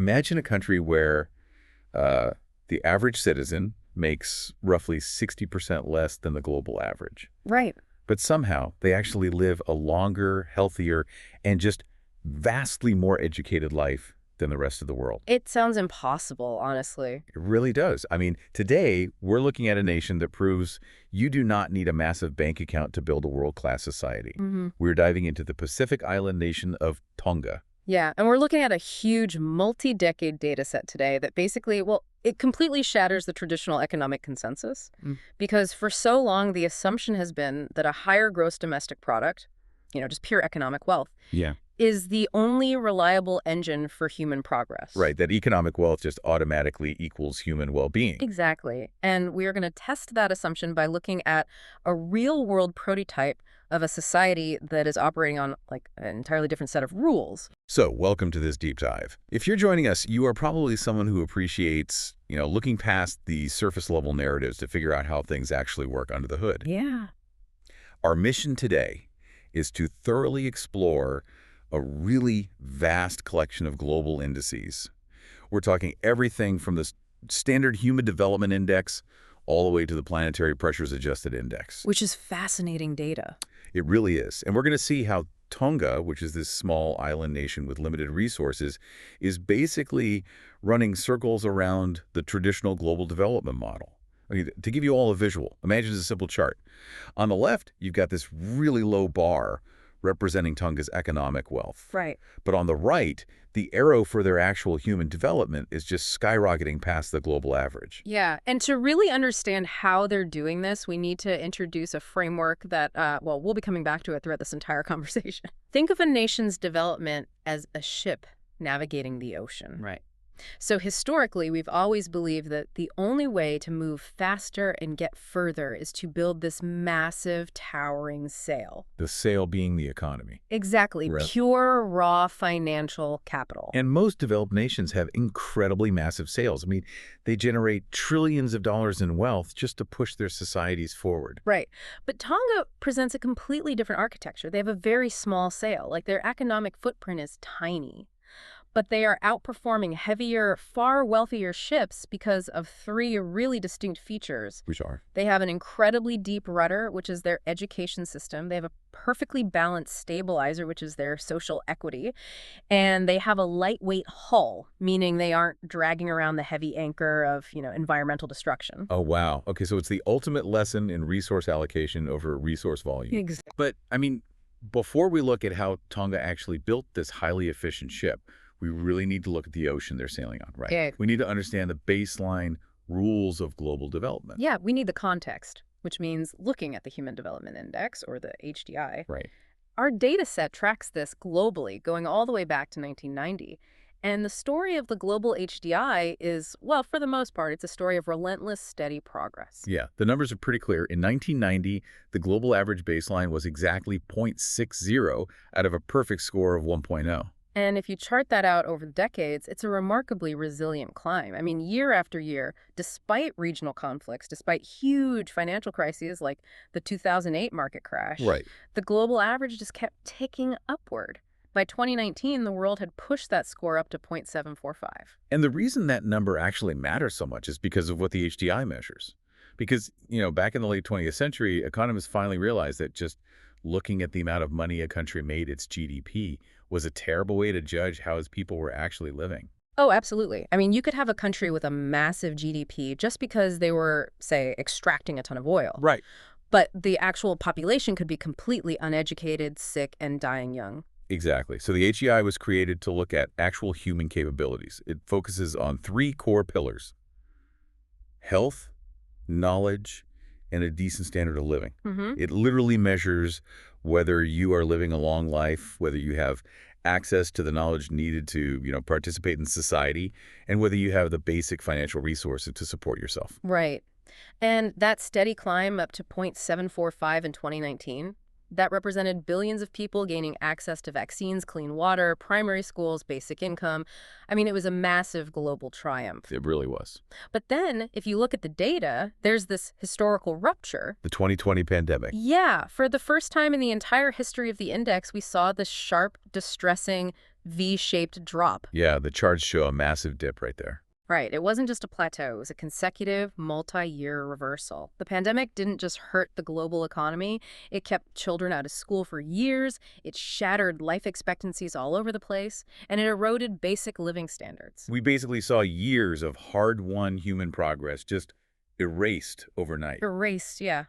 Imagine a country where the average citizen makes roughly 60% less than the global average. Right. But somehow they actually live a longer, healthier, and just vastly more educated life than the rest of the world. It sounds impossible, honestly. It really does. I mean, today we're looking at a nation that proves you do not need a massive bank account to build a world-class society. We're diving into the Pacific island nation of Tonga. Yeah, and we're looking at a huge multi-decade data set today that basically, well, it completely shatters the traditional economic consensus. Because for so long, the assumption has been that a higher gross domestic product, just pure economic wealth, Yeah. is the only reliable engine for human progress. Right, that economic wealth just automatically equals human well-being. Exactly. And we are going to test that assumption by looking at a real-world prototype of a society that is operating on an entirely different set of rules. So, welcome to this deep dive. If you're joining us, you are probably someone who appreciates, looking past the surface-level narratives to figure out how things actually work under the hood. Yeah. Our mission today is to thoroughly explore a really vast collection of global indices. We're talking everything from the standard Human Development Index all the way to the Planetary Pressures Adjusted Index. Which is fascinating data. It really is. And we're going to see how Tonga, which is this small island nation with limited resources, is basically running circles around the traditional global development model. I mean, to give you all a visual, imagine a simple chart. On the left, you've got this really low bar representing Tonga's economic wealth. Right. But on the right, the arrow for their actual human development is just skyrocketing past the global average. Yeah, and to really understand how they're doing this, we need to introduce a framework that, we'll be coming back to it throughout this entire conversation. Think of a nation's development as a ship navigating the ocean. Right. So historically, we've always believed that the only way to move faster and get further is to build this massive, towering sail. The sail being the economy. Exactly. Right. Pure, raw financial capital. And most developed nations have incredibly massive sails. I mean, they generate trillions of dollars in wealth just to push their societies forward. Right. But Tonga presents a completely different architecture. They have a very small sail. Their economic footprint is tiny. But they are outperforming heavier, far wealthier ships because of three really distinct features. Which are? They have an incredibly deep rudder, which is their education system. They have a perfectly balanced stabilizer, which is their social equity. And they have a lightweight hull, meaning they aren't dragging around the heavy anchor of, environmental destruction. Oh, wow. Okay, so it's the ultimate lesson in resource allocation over resource volume. Exactly. But, I mean, before we look at how Tonga actually built this highly efficient ship, we really need to look at the ocean they're sailing on, right? Yeah. We need to understand the baseline rules of global development. Yeah, we need the context, which means looking at the Human Development Index, or the HDI. Right. Our data set tracks this globally, going all the way back to 1990. And the story of the global HDI is, well, for the most part, it's a story of relentless, steady progress. Yeah, the numbers are pretty clear. In 1990, the global average baseline was exactly 0.60 out of a perfect score of 1.0. And if you chart that out over the decades, it's a remarkably resilient climb. I mean, year after year, despite regional conflicts, despite huge financial crises like the 2008 market crash, Right. the global average just kept ticking upward. By 2019, the world had pushed that score up to 0.745. And the reason that number actually matters so much is because of what the HDI measures. Because, back in the late 20th century, economists finally realized that just looking at the amount of money a country made, its GDP, was a terrible way to judge how its people were actually living. Oh, absolutely. I mean, you could have a country with a massive GDP just because they were, say, extracting a ton of oil. Right. But the actual population could be completely uneducated, sick, and dying young. Exactly. So the HEI was created to look at actual human capabilities. It focuses on three core pillars: health, knowledge, and a decent standard of living. It literally measures whether you are living a long life, whether you have access to the knowledge needed to, participate in society, and whether you have the basic financial resources to support yourself. Right. And that steady climb up to 0.745 in 2019, that represented billions of people gaining access to vaccines, clean water, primary schools, basic income. I mean, it was a massive global triumph. It really was. But then, if you look at the data, there's this historical rupture. The 2020 pandemic. Yeah. For the first time in the entire history of the index, we saw this sharp, distressing V-shaped drop. Yeah, the charts show a massive dip right there. Right. It wasn't just a plateau. It was a consecutive multi-year reversal. The pandemic didn't just hurt the global economy. It kept children out of school for years. It shattered life expectancies all over the place, and it eroded basic living standards. We basically saw years of hard-won human progress just erased overnight. Erased, yeah.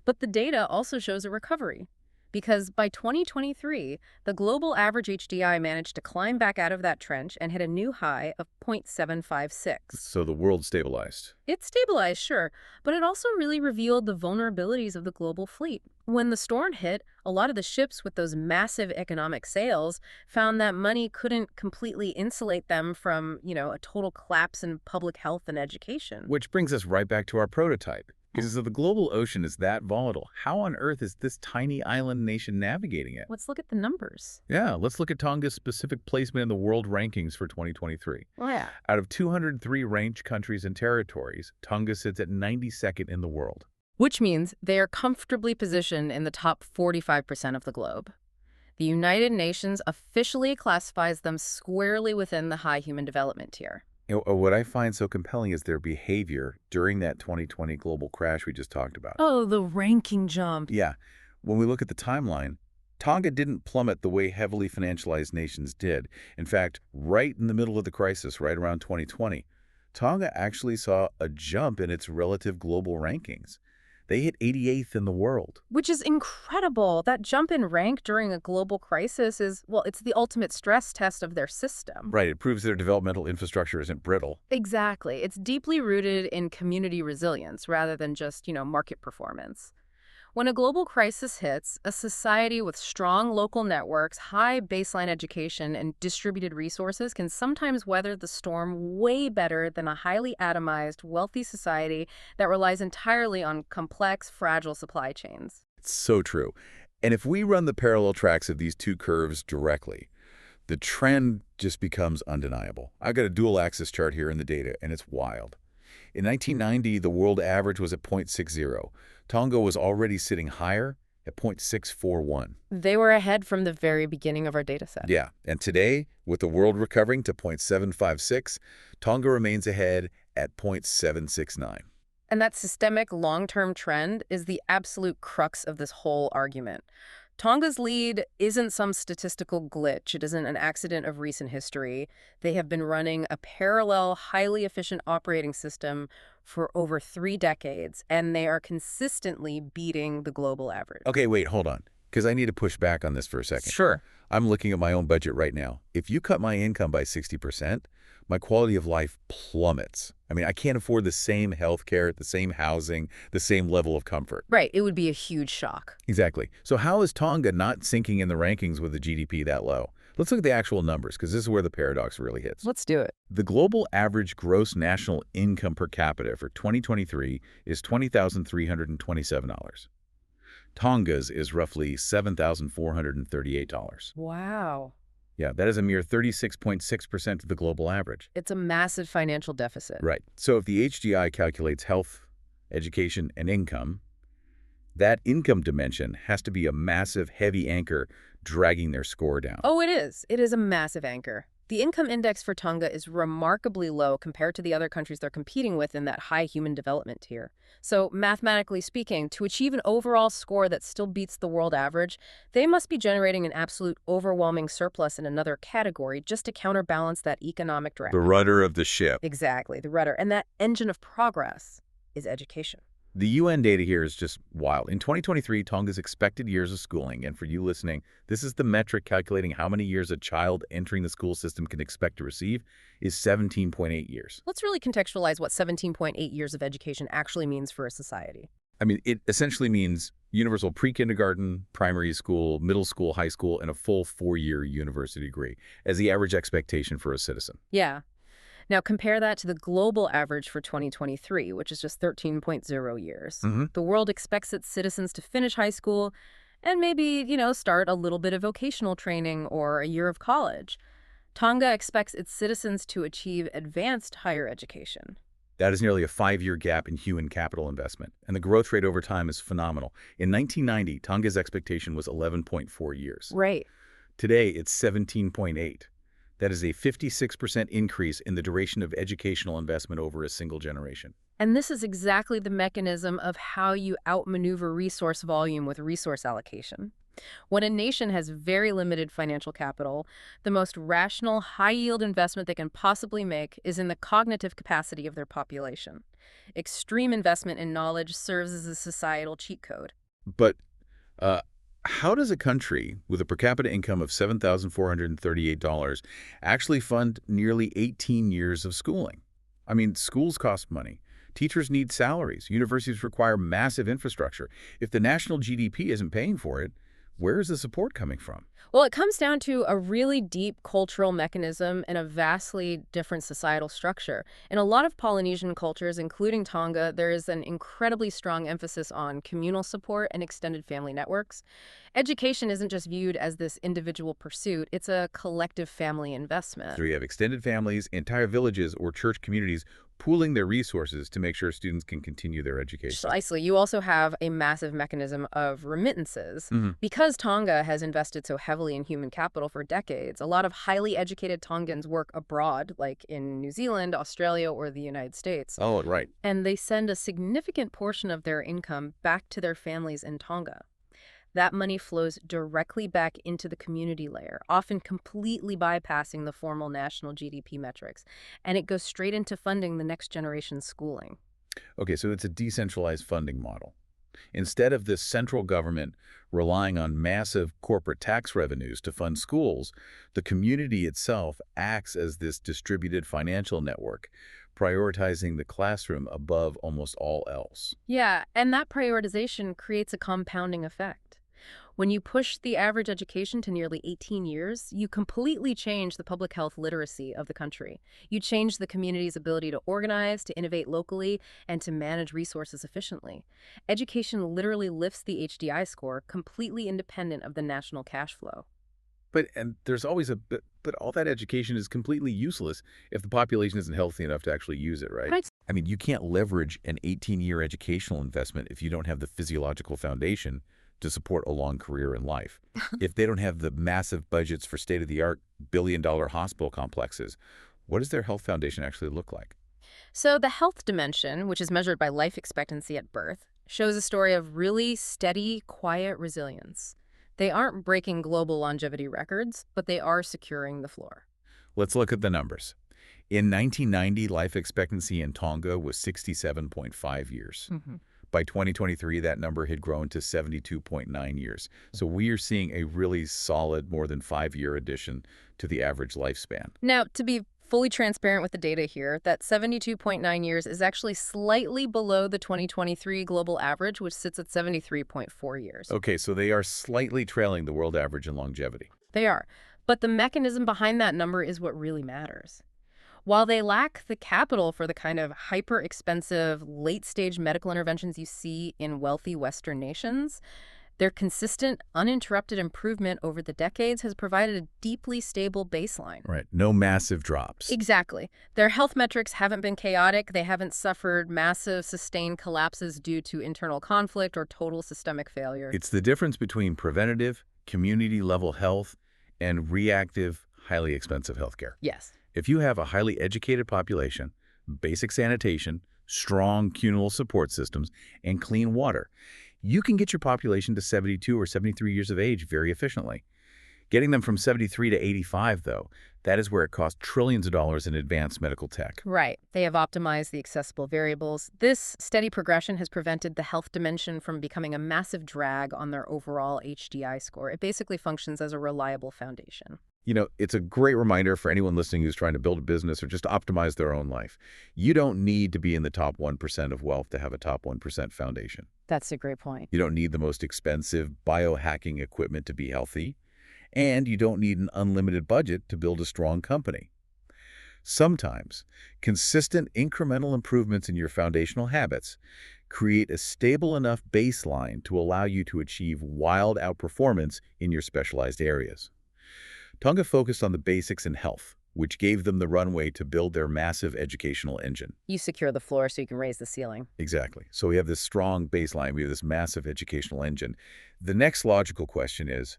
But the data also shows a recovery. Because by 2023, the global average HDI managed to climb back out of that trench and hit a new high of 0.756. So the world stabilized. It stabilized, sure, but it also really revealed the vulnerabilities of the global fleet. When the storm hit, a lot of the ships with those massive economic sails found that money couldn't completely insulate them from, a total collapse in public health and education. Which brings us right back to our prototype. Because if the global ocean is that volatile, how on earth is this tiny island nation navigating it? Let's look at the numbers. Yeah, let's look at Tonga's specific placement in the world rankings for 2023. Oh, yeah. Out of 203 ranked countries and territories, Tonga sits at 92nd in the world. Which means they are comfortably positioned in the top 45% of the globe. The United Nations officially classifies them squarely within the high human development tier. What I find so compelling is their behavior during that 2020 global crash we just talked about. Oh, the ranking jump. Yeah, when we look at the timeline, Tonga didn't plummet the way heavily financialized nations did. In fact, right in the middle of the crisis, right around 2020, Tonga actually saw a jump in its relative global rankings. They hit 88th in the world. Which is incredible. That jump in rank during a global crisis is, well, it's the ultimate stress test of their system. Right, it proves their developmental infrastructure isn't brittle. Exactly. It's deeply rooted in community resilience rather than just, market performance. When a global crisis hits, a society with strong local networks, high baseline education, and distributed resources can sometimes weather the storm way better than a highly atomized, wealthy society that relies entirely on complex, fragile supply chains. It's so true. And if we run the parallel tracks of these two curves directly, the trend just becomes undeniable. I've got a dual-axis chart here in the data, and it's wild. In 1990, the world average was at 0.60. Tonga was already sitting higher at 0.641. They were ahead from the very beginning of our data set. Yeah, and today, with the world recovering to 0.756, Tonga remains ahead at 0.769. And that systemic long-term trend is the absolute crux of this whole argument. Tonga's lead isn't some statistical glitch. It isn't an accident of recent history. They have been running a parallel, highly efficient operating system for over 3 decades, and they are consistently beating the global average. Okay, wait, hold on, because I need to push back on this for a second. Sure. I'm looking at my own budget right now. If you cut my income by 60%, my quality of life plummets. I mean, I can't afford the same health care, the same housing, the same level of comfort. Right. It would be a huge shock. Exactly. So how is Tonga not sinking in the rankings with a GDP that low? Let's look at the actual numbers, because this is where the paradox really hits. Let's do it. The global average gross national income per capita for 2023 is $20,327. Tonga's is roughly $7,438. Wow. Yeah, that is a mere 36.6% of the global average. It's a massive financial deficit. Right. So if the HDI calculates health, education, and income, that income dimension has to be a massive, heavy anchor dragging their score down. Oh, it is. It is a massive anchor. The income index for Tonga is remarkably low compared to the other countries they're competing with in that high human development tier. So mathematically speaking, to achieve an overall score that still beats the world average, they must be generating an absolute overwhelming surplus in another category just to counterbalance that economic drag. The rudder of the ship. Exactly, the rudder. And that engine of progress is education. The UN data here is just wild. In 2023, Tonga's expected years of schooling, and for you listening, this is the metric calculating how many years a child entering the school system can expect to receive, is 17.8 years. Let's really contextualize what 17.8 years of education actually means for a society. I mean, it essentially means universal pre-kindergarten, primary school, middle school, high school, and a full 4-year university degree as the average expectation for a citizen. Yeah. Now, compare that to the global average for 2023, which is just 13.0 years. The world expects its citizens to finish high school and maybe, start a little bit of vocational training or a year of college. Tonga expects its citizens to achieve advanced higher education. That is nearly a 5-year gap in human capital investment, and the growth rate over time is phenomenal. In 1990, Tonga's expectation was 11.4 years. Right. Today, it's 17.8. That is a 56% increase in the duration of educational investment over a single generation. And this is exactly the mechanism of how you outmaneuver resource volume with resource allocation. When a nation has very limited financial capital, the most rational, high-yield investment they can possibly make is in the cognitive capacity of their population. Extreme investment in knowledge serves as a societal cheat code. But uh, how does a country with a per capita income of $7,438 actually fund nearly 18 years of schooling? I mean, schools cost money. Teachers need salaries. Universities require massive infrastructure. If the national GDP isn't paying for it, where is the support coming from? Well, it comes down to a really deep cultural mechanism and a vastly different societal structure. In a lot of Polynesian cultures, including Tonga, there is an incredibly strong emphasis on communal support and extended family networks. Education isn't just viewed as this individual pursuit, it's a collective family investment. So you have extended families, entire villages, or church communities pooling their resources to make sure students can continue their education. Precisely. You also have a massive mechanism of remittances. Mhm. Because Tonga has invested so heavily in human capital for decades, a lot of highly educated Tongans work abroad, like in New Zealand, Australia, or the United States. Oh, right. And they send a significant portion of their income back to their families in Tonga. That money flows directly back into the community layer, often completely bypassing the formal national GDP metrics, and it goes straight into funding the next generation's schooling. Okay, so it's a decentralized funding model. Instead of this central government relying on massive corporate tax revenues to fund schools, the community itself acts as this distributed financial network, prioritizing the classroom above almost all else. Yeah, and that prioritization creates a compounding effect. When you push the average education to nearly 18 years, you completely change the public health literacy of the country. You change the community's ability to organize, to innovate locally, and to manage resources efficiently. Education literally lifts the HDI score, completely independent of the national cash flow. And there's always but all that education is completely useless if the population isn't healthy enough to actually use it, right? Right. I mean, you can't leverage an 18-year educational investment if you don't have the physiological foundation to support a long career in life. If they don't have the massive budgets for state-of-the-art billion-dollar hospital complexes, what does their health foundation actually look like? So the health dimension, which is measured by life expectancy at birth, shows a story of really steady, quiet resilience. They aren't breaking global longevity records, but they are securing the floor. Let's look at the numbers. In 1990, life expectancy in Tonga was 67.5 years. By 2023, that number had grown to 72.9 years. So we are seeing a really solid, more than 5-year addition to the average lifespan. Now, to be fully transparent with the data here, that 72.9 years is actually slightly below the 2023 global average, which sits at 73.4 years. Okay, so they are slightly trailing the world average in longevity. They are. But the mechanism behind that number is what really matters. While they lack the capital for the kind of hyper-expensive, late-stage medical interventions you see in wealthy Western nations, their consistent, uninterrupted improvement over the decades has provided a deeply stable baseline. Right, no massive drops. Exactly. Their health metrics haven't been chaotic. They haven't suffered massive, sustained collapses due to internal conflict or total systemic failure. It's the difference between preventative, community-level health and reactive, highly expensive healthcare. Yes. If you have a highly educated population, basic sanitation, strong communal support systems, and clean water, you can get your population to 72 or 73 years of age very efficiently. Getting them from 73 to 85, though, that is where it costs trillions of dollars in advanced medical tech. Right. They have optimized the accessible variables. This steady progression has prevented the health dimension from becoming a massive drag on their overall HDI score. It basically functions as a reliable foundation. You know, it's a great reminder for anyone listening who's trying to build a business or just optimize their own life. You don't need to be in the top 1% of wealth to have a top 1% foundation. That's a great point. You don't need the most expensive biohacking equipment to be healthy, and you don't need an unlimited budget to build a strong company. Sometimes, consistent incremental improvements in your foundational habits create a stable enough baseline to allow you to achieve wild outperformance in your specialized areas. Tonga focused on the basics in health, which gave them the runway to build their massive educational engine. You secure the floor so you can raise the ceiling. Exactly. So we have this strong baseline. We have this massive educational engine. The next logical question is,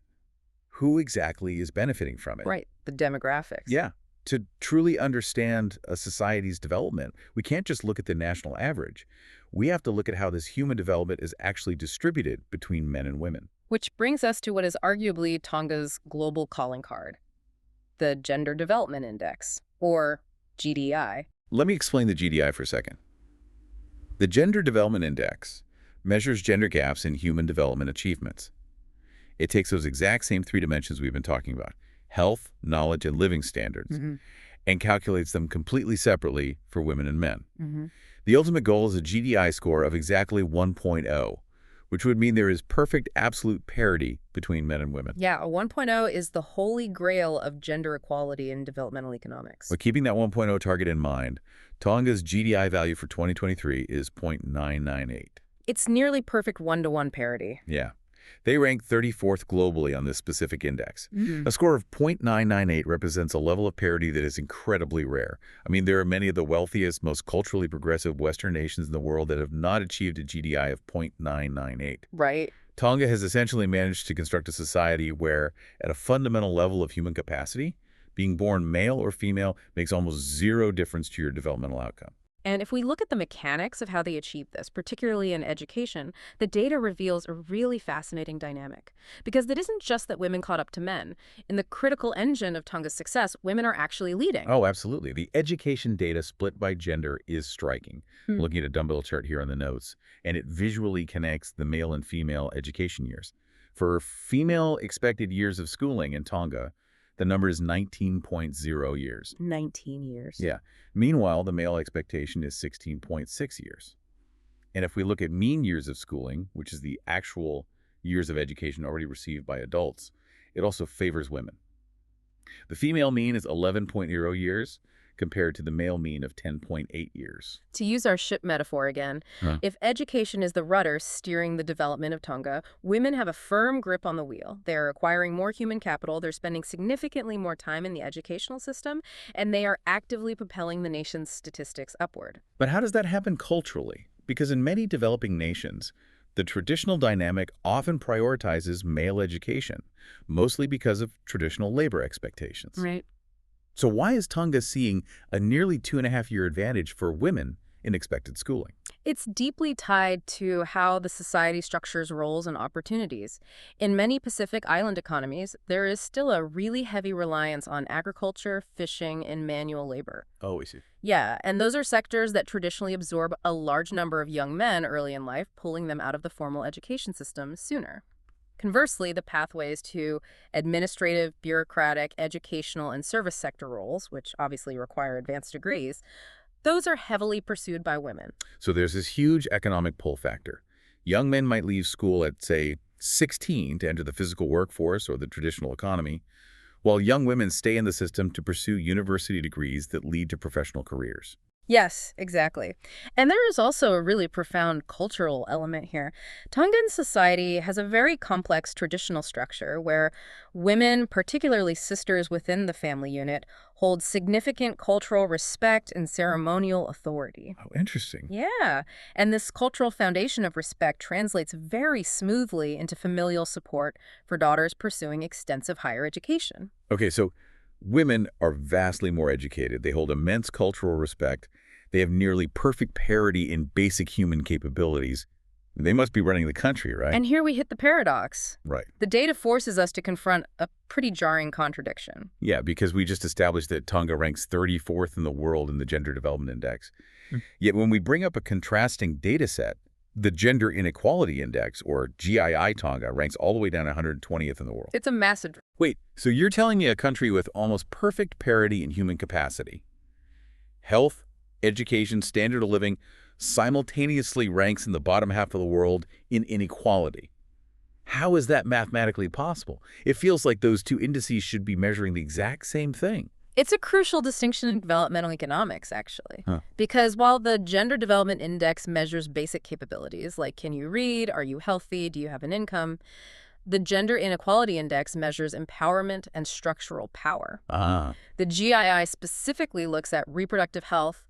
who exactly is benefiting from it. Right, the demographics. Yeah. To truly understand a society's development, we can't just look at the national average. We have to look at how this human development is actually distributed between men and women. Which brings us to what is arguably Tonga's global calling card, the Gender Development Index, or GDI. Let me explain the GDI for a second. The Gender Development Index measures gender gaps in human development achievements. It takes those exact same three dimensions we've been talking about, health, knowledge, and living standards, and calculates them completely separately for women and men. The ultimate goal is a GDI score of exactly 1.0, which would mean there is perfect absolute parity between men and women. Yeah, a 1.0 is the holy grail of gender equality in developmental economics. But keeping that 1.0 target in mind, Tonga's GDI value for 2023 is 0.998. It's nearly perfect one-to-one parity. Yeah. They rank 34th globally on this specific index. A score of 0.998 represents a level of parity that is incredibly rare. I mean, there are many of the wealthiest, most culturally progressive Western nations in the world that have not achieved a GDI of 0.998. Right. Tonga has essentially managed to construct a society where, at a fundamental level of human capacity, being born male or female makes almost zero difference to your developmental outcome. And if we look at the mechanics of how they achieve this, particularly in education, the data reveals a really fascinating dynamic. Because it isn't just that women caught up to men. In the critical engine of Tonga's success, women are actually leading. Oh, absolutely. The education data split by gender is striking. Looking at a dumbbell chart here on the notes, and it visually connects the male and female education years. For female expected years of schooling in Tonga, the number is 19.0 years. 19 years. Yeah. Meanwhile, the male expectation is 16.6 years. And if we look at mean years of schooling, which is the actual years of education already received by adults, it also favors women. The female mean is 11.0 years compared to the male mean of 10.8 years. To use our ship metaphor again, if education is the rudder steering the development of Tonga, women have a firm grip on the wheel. They're acquiring more human capital, they're spending significantly more time in the educational system, and they are actively propelling the nation's statistics upward. But how does that happen culturally? Because in many developing nations, the traditional dynamic often prioritizes male education, mostly because of traditional labor expectations. Right. So why is Tonga seeing a nearly 2.5-year advantage for women in expected schooling? It's deeply tied to how the society structures roles and opportunities. In many Pacific Island economies, there is still a really heavy reliance on agriculture, fishing, and manual labor. Oh, I see. Yeah, and those are sectors that traditionally absorb a large number of young men early in life, pulling them out of the formal education system sooner. Conversely, the pathways to administrative, bureaucratic, educational, and service sector roles, which obviously require advanced degrees, those are heavily pursued by women. So there's this huge economic pull factor. Young men might leave school at, say, 16 to enter the physical workforce or the traditional economy, while young women stay in the system to pursue university degrees that lead to professional careers. Yes, exactly. And there is also a really profound cultural element here. Tongan society has a very complex traditional structure where women, particularly sisters within the family unit, hold significant cultural respect and ceremonial authority. Oh, interesting. Yeah, and this cultural foundation of respect translates very smoothly into familial support for daughters pursuing extensive higher education. Okay, so women are vastly more educated. They hold immense cultural respect. They have nearly perfect parity in basic human capabilities. They must be running the country, right? And here we hit the paradox. Right. The data forces us to confront a pretty jarring contradiction. Yeah, because we just established that Tonga ranks 34th in the world in the Gender Development Index. Yet when we bring up a contrasting data set, the Gender Inequality Index, or GII Tonga, ranks all the way down 120th in the world. It's a massive... Wait, so you're telling me a country with almost perfect parity in human capacity, health, education, standard of living, simultaneously ranks in the bottom half of the world in inequality? How is that mathematically possible? It feels like those two indices should be measuring the exact same thing. It's a crucial distinction in developmental economics, actually. Because while the Gender Development Index measures basic capabilities, like can you read, are you healthy, do you have an income, the Gender Inequality Index measures empowerment and structural power. The GII specifically looks at reproductive health,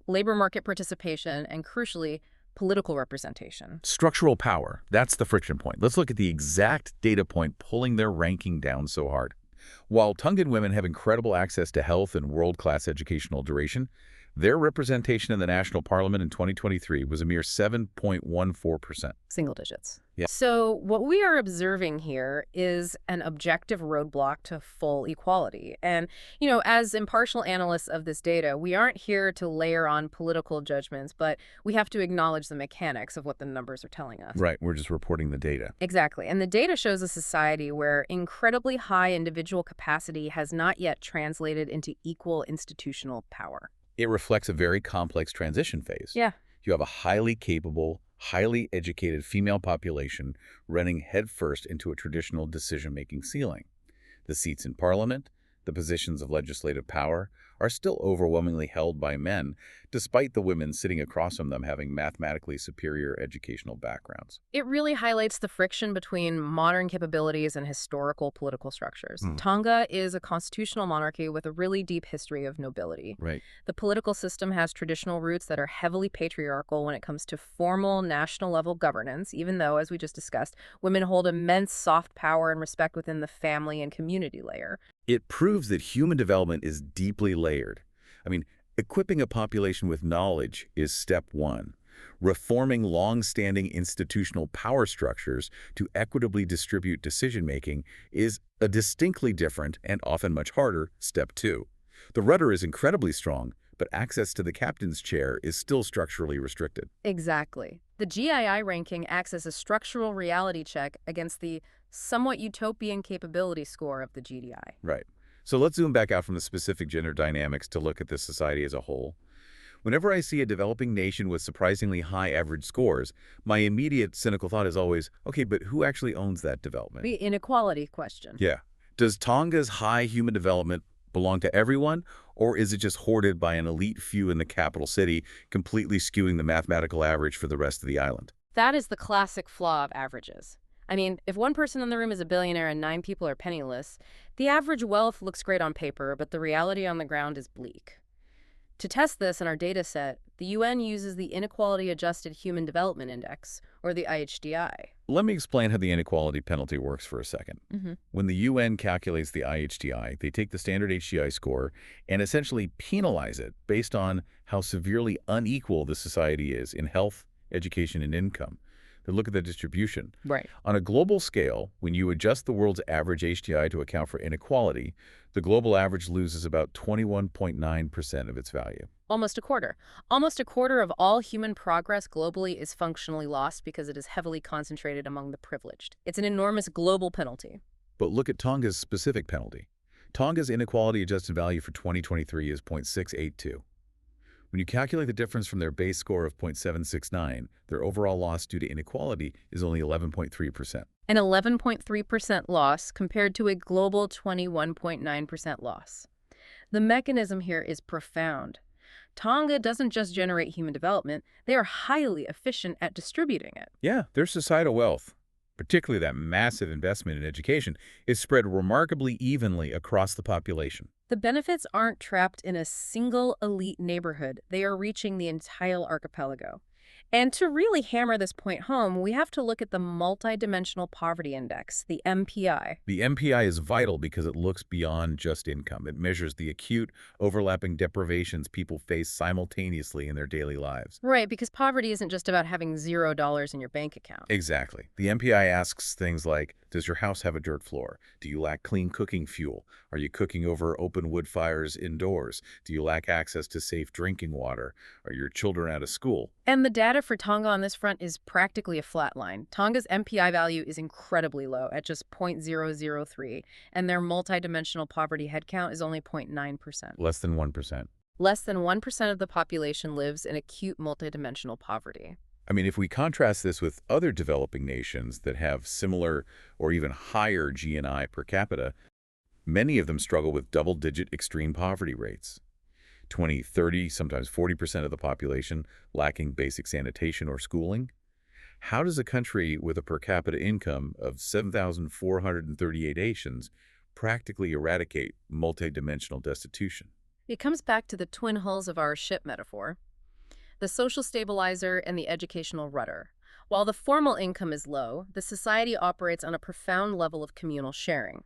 labor market participation, and crucially, political representation. Structural power, that's the friction point. Let's look at the exact data point pulling their ranking down so hard. While Tongan women have incredible access to health and world-class educational duration, their representation in the national parliament in 2023 was a mere 7.14%. Single digits. Yeah. So what we are observing here is an objective roadblock to full equality. And, as impartial analysts of this data, we aren't here to layer on political judgments, but we have to acknowledge the mechanics of what the numbers are telling us. Right, we're just reporting the data. Exactly. And the data shows a society where incredibly high individual capacity has not yet translated into equal institutional power. It reflects a very complex transition phase. Yeah. You have a highly capable, highly educated female population running headfirst into a traditional decision-making ceiling. The seats in parliament, the positions of legislative power, are still overwhelmingly held by men, despite the women sitting across from them having mathematically superior educational backgrounds. It really highlights the friction between modern capabilities and historical political structures. Tonga is a constitutional monarchy with a really deep history of nobility. Right. The political system has traditional roots that are heavily patriarchal when it comes to formal national-level governance, even though, as we just discussed, women hold immense soft power and respect within the family and community layer. It proves that human development is deeply layered. Equipping a population with knowledge is step one. Reforming long-standing institutional power structures to equitably distribute decision-making is a distinctly different and often much harder step two. The rudder is incredibly strong, but access to the captain's chair is still structurally restricted. Exactly. The GII ranking acts as a structural reality check against the somewhat utopian capability score of the GDI. Right. So let's zoom back out from the specific gender dynamics to look at this society as a whole. Whenever I see a developing nation with surprisingly high average scores, my immediate cynical thought is always, okay, but who actually owns that development? The inequality question. Yeah. Does Tonga's high human development belong to everyone, or is it just hoarded by an elite few in the capital city, completely skewing the mathematical average for the rest of the island? That is the classic flaw of averages. If one person in the room is a billionaire and 9 people are penniless, the average wealth looks great on paper, but the reality on the ground is bleak. To test this in our data set, the UN uses the Inequality-Adjusted Human Development Index, or the IHDI. Let me explain how the inequality penalty works for a second. When the UN calculates the IHDI, they take the standard HDI score and essentially penalize it based on how severely unequal the society is in health, education, and income. They look at the distribution. Right. On a global scale, when you adjust the world's average HDI to account for inequality, the global average loses about 21.9% of its value. Almost a quarter. Almost a quarter of all human progress globally is functionally lost because it is heavily concentrated among the privileged. It's an enormous global penalty. But look at Tonga's specific penalty. Tonga's inequality-adjusted value for 2023 is 0.682. When you calculate the difference from their base score of 0.769, their overall loss due to inequality is only 11.3%. An 11.3% loss compared to a global 21.9% loss. The mechanism here is profound. Tonga doesn't just generate human development, they are highly efficient at distributing it. Yeah, their societal wealth, particularly that massive investment in education, is spread remarkably evenly across the population. The benefits aren't trapped in a single elite neighborhood. They are reaching the entire archipelago. And to really hammer this point home, we have to look at the Multidimensional Poverty Index, the MPI. The MPI is vital because it looks beyond just income. It measures the acute, overlapping deprivations people face simultaneously in their daily lives. Right, because poverty isn't just about having $0 in your bank account. Exactly. The MPI asks things like, does your house have a dirt floor? Do you lack clean cooking fuel? Are you cooking over open wood fires indoors? Do you lack access to safe drinking water? Are your children out of school? And the data for Tonga on this front is practically a flat line. Tonga's MPI value is incredibly low at just 0.003, and their multidimensional poverty headcount is only 0.9%. Less than 1%. Less than 1% of the population lives in acute multidimensional poverty. If we contrast this with other developing nations that have similar or even higher GNI per capita, many of them struggle with double-digit extreme poverty rates. 20, 30, sometimes 40% of the population lacking basic sanitation or schooling. How does a country with a per capita income of 7,438 Asians practically eradicate multidimensional destitution? It comes back to the twin hulls of our ship metaphor. the social stabilizer, and the educational rudder. While the formal income is low, the society operates on a profound level of communal sharing.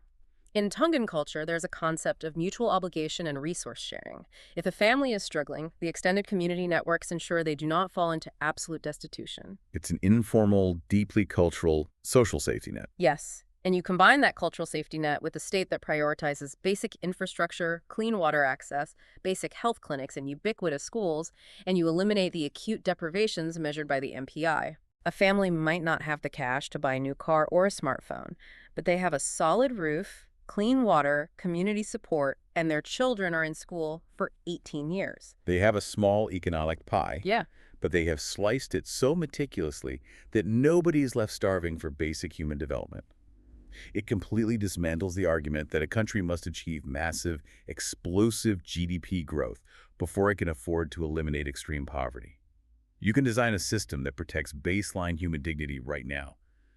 In Tongan culture, there's a concept of mutual obligation and resource sharing. If a family is struggling, the extended community networks ensure they do not fall into absolute destitution. It's an informal, deeply cultural, social safety net. Yes, and you combine that cultural safety net with a state that prioritizes basic infrastructure, clean water access, basic health clinics, and ubiquitous schools, and you eliminate the acute deprivations measured by the MPI. A family might not have the cash to buy a new car or a smartphone, but they have a solid roof, clean water, community support, and their children are in school for 18 years. They have a small economic pie, Yeah. but they have sliced it so meticulously that nobody is left starving for basic human development. It completely dismantles the argument that a country must achieve massive, explosive GDP growth before it can afford to eliminate extreme poverty. You can design a system that protects baseline human dignity right now,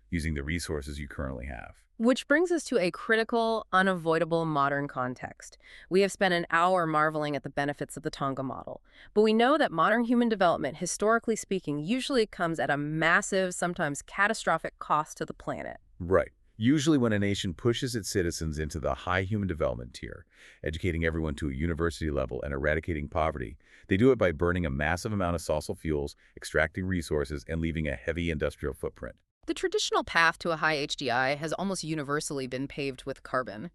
using the resources you currently have. Which brings us to a critical, unavoidable modern context. We have spent an hour marveling at the benefits of the Tonga model, but we know that modern human development, historically speaking, usually comes at a massive, sometimes catastrophic cost to the planet. Right. Usually when a nation pushes its citizens into the high human development tier, educating everyone to a university level and eradicating poverty, they do it by burning a massive amount of fossil fuels, extracting resources, and leaving a heavy industrial footprint. The traditional path to a high HDI has almost universally been paved with carbon.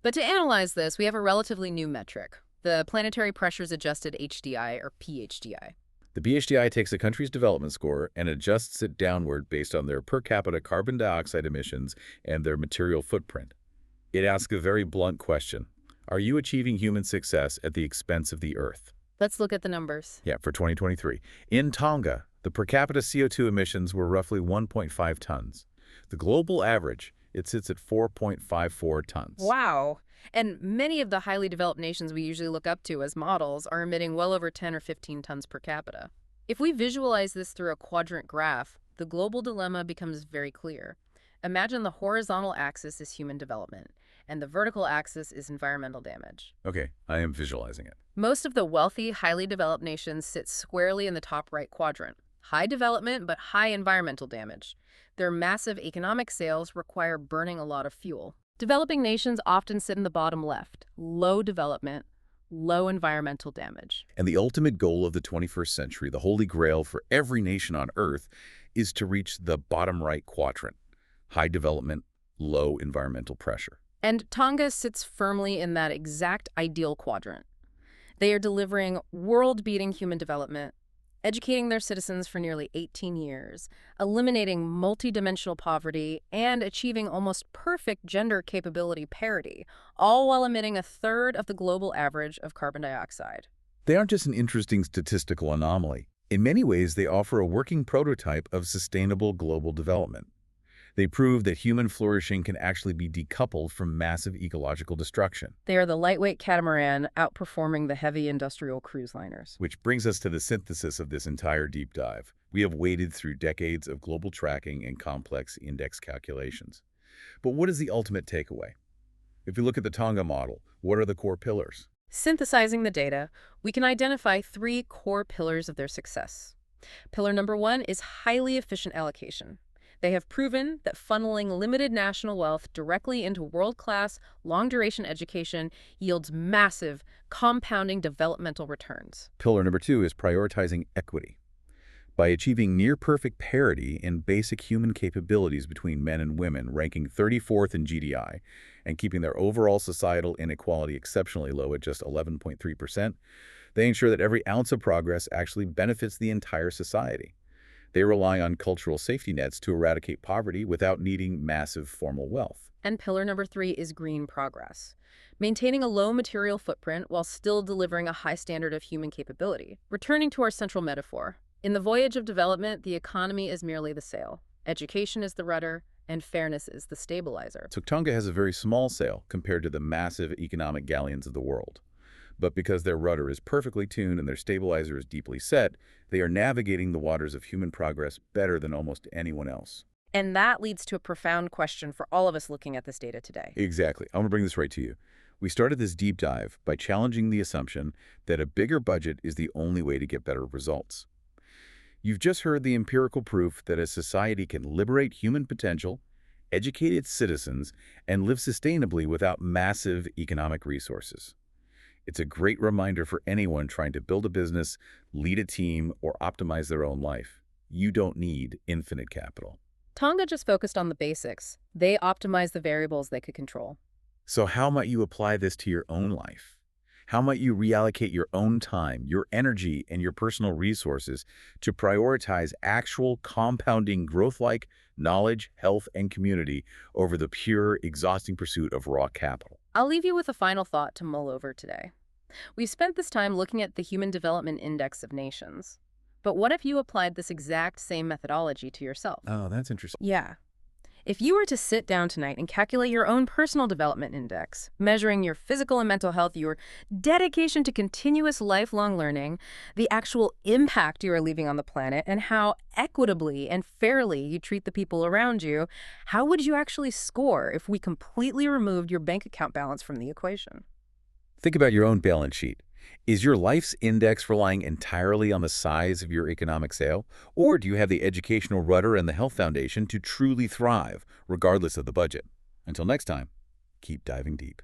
But to analyze this, we have a relatively new metric, the Planetary Pressures Adjusted HDI, or PHDI. The PHDI takes a country's development score and adjusts it downward based on their per capita carbon dioxide emissions and their material footprint. It asks a very blunt question. Are you achieving human success at the expense of the Earth? Let's look at the numbers. Yeah, for 2023. In Tonga, the per capita CO2 emissions were roughly 1.5 tons. The global average, it sits at 4.54 tons. Wow. And many of the highly developed nations we usually look up to as models are emitting well over 10 or 15 tons per capita. If we visualize this through a quadrant graph, the global dilemma becomes very clear. Imagine the horizontal axis is human development, and the vertical axis is environmental damage. Okay, I am visualizing it. Most of the wealthy, highly developed nations sit squarely in the top right quadrant. High development, but high environmental damage. Their massive economic sales require burning a lot of fuel. Developing nations often sit in the bottom left. Low development, low environmental damage. And the ultimate goal of the 21st century, the holy grail for every nation on Earth, is to reach the bottom right quadrant. High development, low environmental pressure. And Tonga sits firmly in that exact ideal quadrant. They are delivering world-beating human development, educating their citizens for nearly 18 years, eliminating multidimensional poverty, and achieving almost perfect gender capability parity, all while emitting a third of the global average of carbon dioxide. They aren't just an interesting statistical anomaly. In many ways, they offer a working prototype of sustainable global development. They prove that human flourishing can actually be decoupled from massive ecological destruction. They are the lightweight catamaran outperforming the heavy industrial cruise liners. Which brings us to the synthesis of this entire deep dive. We have waded through decades of global tracking and complex index calculations. But what is the ultimate takeaway? If you look at the Tonga model, what are the core pillars? Synthesizing the data, we can identify 3 core pillars of their success. Pillar number 1 is highly efficient allocation. They have proven that funneling limited national wealth directly into world-class, long-duration education yields massive, compounding developmental returns. Pillar number 2 is prioritizing equity. By achieving near-perfect parity in basic human capabilities between men and women, ranking 34th in GDI, and keeping their overall societal inequality exceptionally low at just 11.3%, they ensure that every ounce of progress actually benefits the entire society. They rely on cultural safety nets to eradicate poverty without needing massive formal wealth. And pillar number 3 is green progress. Maintaining a low material footprint while still delivering a high standard of human capability. Returning to our central metaphor, in the voyage of development, the economy is merely the sail. Education is the rudder, and fairness is the stabilizer. So Tonga has a very small sail compared to the massive economic galleons of the world. But because their rudder is perfectly tuned and their stabilizer is deeply set, they are navigating the waters of human progress better than almost anyone else. And that leads to a profound question for all of us looking at this data today. Exactly. I'm going to bring this right to you. We started this deep dive by challenging the assumption that a bigger budget is the only way to get better results. You've just heard the empirical proof that a society can liberate human potential, educate its citizens, and live sustainably without massive economic resources. It's a great reminder for anyone trying to build a business, lead a team, or optimize their own life. You don't need infinite capital. Tonga just focused on the basics. They optimized the variables they could control. So how might you apply this to your own life? How might you reallocate your own time, your energy, and your personal resources to prioritize actual compounding growth like knowledge, health, and community over the pure, exhausting pursuit of raw capital? I'll leave you with a final thought to mull over today. We've spent this time looking at the Human Development Index of nations. But what if you applied this exact same methodology to yourself? Oh, that's interesting. Yeah. If you were to sit down tonight and calculate your own personal development index, measuring your physical and mental health, your dedication to continuous lifelong learning, the actual impact you are leaving on the planet, and how equitably and fairly you treat the people around you, how would you actually score if we completely removed your bank account balance from the equation? Think about your own balance sheet. Is your life's index relying entirely on the size of your economic sale? Or do you have the educational rudder and the health foundation to truly thrive, regardless of the budget? Until next time, keep diving deep.